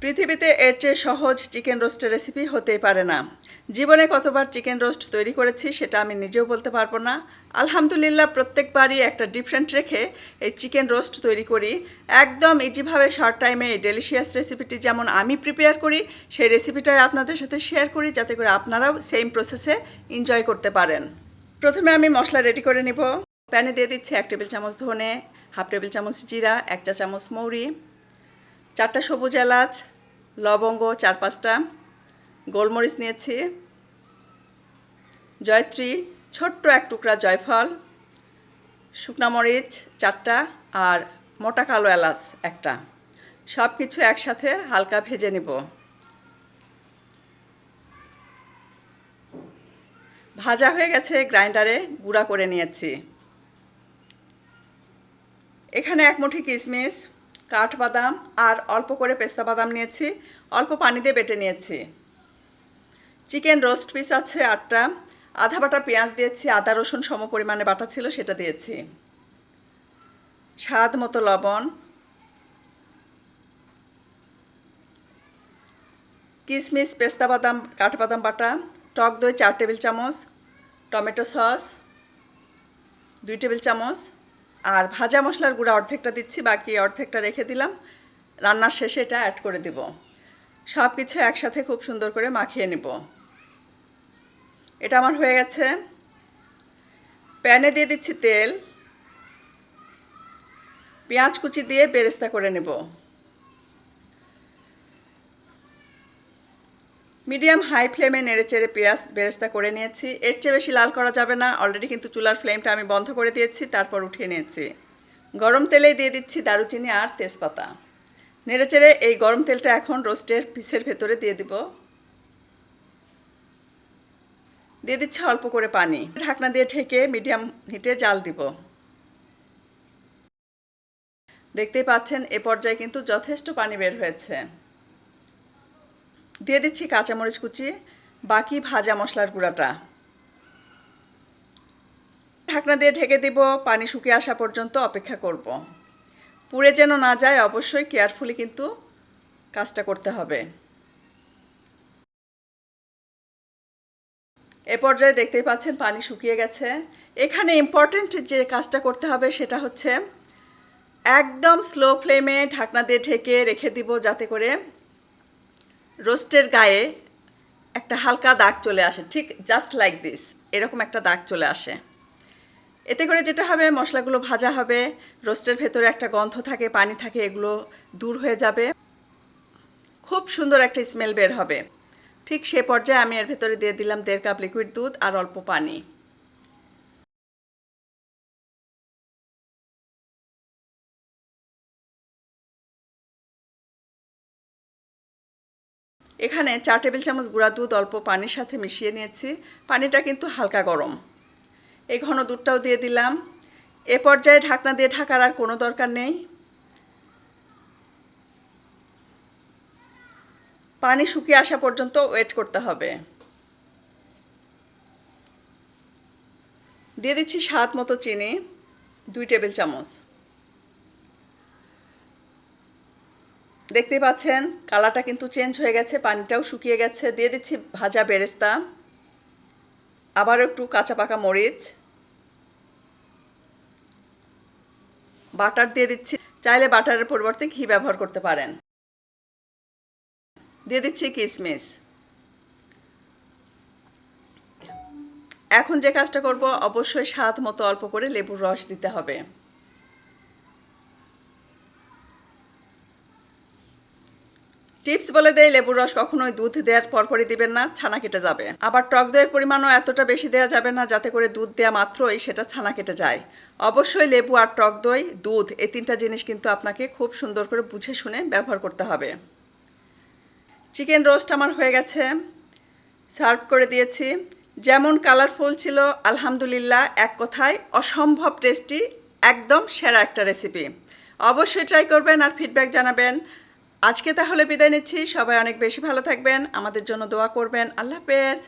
পৃথিবীতে এর চেয়ে সহজ চিকেন রোস্টের রেসিপি হতেই পারে না। জীবনে কতবার চিকেন রোস্ট তৈরি করেছি সেটা আমি নিজেও বলতে পারবো না। আলহামদুলিল্লাহ প্রত্যেকবারই একটা ডিফারেন্ট রেখে এই চিকেন রোস্ট তৈরি করি। একদম ইজিভাবে শর্ট টাইমে এই ডেলিশিয়াস রেসিপিটি যেমন আমি প্রিপেয়ার করি সেই রেসিপিটাই আপনাদের সাথে শেয়ার করি, যাতে করে আপনারাও সেম প্রসেসে এনজয় করতে পারেন। প্রথমে আমি মশলা রেডি করে নিব। প্যানে দিয়ে দিচ্ছি 1 টেবিল চামচ ধনে, হাফ টেবিল চামচ জিরা, 1 চা চামচ মৌরি, 4টা সবুজ এলাচ, লবঙ্গ 4-5টা, গোলমরিচ নিয়েছি, জয়ত্রী, ছোট্ট এক টুকরা জয়ফল, শুকনা মরিচ 4টা আর মোটা কালো এলাচ 1টা। সব কিছু একসাথে হালকা ভেজে নিব। ভাজা হয়ে গেছে, গ্রাইন্ডারে গুঁড়া করে নিয়েছি। এখানে 1 মুঠি কিশমিশ, কাঠবাদাম আর অল্প করে পেস্তা বাদাম নিয়েছি, অল্প পানি দিয়ে বেটে নিয়েছি। চিকেন রোস্ট পিস আছে 8টা, আধা বাটা পেঁয়াজ দিয়েছি, আদা রসুন সম পরিমাণে বাটা ছিল সেটা দিয়েছি, স্বাদ মতো লবণ, কিশমিশ পেস্তা বাদাম কাঠবাদাম বাটা, টক দই 4 টেবিল চামচ, টমেটো সস 2 টেবিল চামচ আর ভাজা মশলার গুঁড়া অর্ধেকটা দিচ্ছি, বাকি অর্ধেকটা রেখে দিলাম, রান্নার শেষে এটা অ্যাড করে দিব। সব কিছু একসাথে খুব সুন্দর করে মাখিয়ে নিব। এটা আমার হয়ে গেছে। প্যানে দিয়ে দিচ্ছি তেল, পেঁয়াজ কুচি দিয়ে বেরেস্তা করে নেব। মিডিয়াম হাই ফ্লেমে নেড়েচেড়ে পেঁয়াজ বেরেস্তা করে নিয়েছি। এর চেয়ে বেশি লাল করা যাবে না, অলরেডি কিন্তু চুলার ফ্লেমটা আমি বন্ধ করে দিয়েছি, তারপর উঠিয়ে নিয়েছি। গরম তেলেই দিয়ে দিচ্ছি দারুচিনি আর তেজপাতা। নেড়েচেড়ে এই গরম তেলটা এখন রোস্টের পিসের ভেতরে দিয়ে দিব। দিয়ে দিচ্ছি অল্প করে পানি, ঢাকনা দিয়ে ঢেকে মিডিয়াম হিটে জাল দিব। দেখতেই পাচ্ছেন এ পর্যায়ে কিন্তু যথেষ্ট পানি বের হয়েছে। দিয়ে দিচ্ছি কাঁচামরিচ কুচি, বাকি ভাজা মশলার গুঁড়াটা। ঢাকনা দিয়ে ঢেকে দিব, পানি শুকিয়ে আসা পর্যন্ত অপেক্ষা করব। পুড়ে যেন না যায়, অবশ্যই কেয়ারফুলি কিন্তু কাজটা করতে হবে। এ পর্যায়ে দেখতেই পাচ্ছেন পানি শুকিয়ে গেছে। এখানে ইম্পর্টেন্ট যে কাজটা করতে হবে সেটা হচ্ছে একদম স্লো ফ্লেমে ঢাকনা দিয়ে ঢেকে রেখে দিব, যাতে করে রোস্টের গায়ে একটা হালকা দাগ চলে আসে, ঠিক জাস্ট লাইক দিস, এরকম একটা দাগ চলে আসে। এতে করে যেটা হবে, মশলাগুলো ভাজা হবে, রোস্টের ভেতরে একটা গন্ধ থাকে, পানি থাকে, এগুলো দূর হয়ে যাবে, খুব সুন্দর একটা স্মেল বের হবে। ঠিক সে পর্যায়ে আমি এর ভেতরে দিয়ে দিলাম 1.5 কাপ লিকুইড দুধ আর অল্প পানি। এখানে 4 টেবিল চামচ গুঁড়া দুধ অল্প পানির সাথে মিশিয়ে নিয়েছি। পানিটা কিন্তু হালকা গরম। এই ঘন দুধটাও দিয়ে দিলাম। এ পর্যায়ে ঢাকনা দিয়ে ঢাকার আর কোনো দরকার নেই। পানি শুকিয়ে আসা পর্যন্ত ওয়েট করতে হবে। দিয়ে দিচ্ছি স্বাদ মতো চিনি 2 টেবিল চামচ। দেখতেই পাচ্ছেন কালারটা কিন্তু চেঞ্জ হয়ে গেছে, পানিটাও শুকিয়ে গেছে। দিয়ে দিচ্ছি ভাজা বেরেস্তা, আবারও একটু কাঁচা পাকা মরিচ, বাটার দিয়ে দিচ্ছি, চাইলে বাটারের পরিবর্তে ঘি ব্যবহার করতে পারেন। দিয়ে দিচ্ছি কিশমিশ। এখন যে কাজটা করব, অবশ্যই স্বাদ মতো অল্প করে লেবুর রস দিতে হবে। টিপস বলে দেয়, লেবুর রস কখনোই দুধ দেওয়ার পরপরই দিবেন না, ছানা কেটে যাবে। আবার টক দইয়ের পরিমাণও এতটা বেশি দেওয়া যাবে না, যাতে করে দুধ দেওয়া মাত্রই সেটা ছানা কেটে যায়। অবশ্যই লেবু আর টক দই, দুধ, এই 3টা জিনিস কিন্তু আপনাকে খুব সুন্দর করে বুঝে শুনে ব্যবহার করতে হবে। চিকেন রোস্ট আমার হয়ে গেছে, সার্ভ করে দিয়েছি। যেমন কালারফুল ছিল, আলহামদুলিল্লাহ এক কথায় অসম্ভব টেস্টি, একদম সেরা একটা রেসিপি। অবশ্যই ট্রাই করবেন আর ফিডব্যাক জানাবেন। আজকে তাহলে বিদায় নিচ্ছি। সবাই অনেক বেশি ভালো থাকবেন, আমাদের জন্য দোয়া করবেন। আল্লাহ হাফেজ।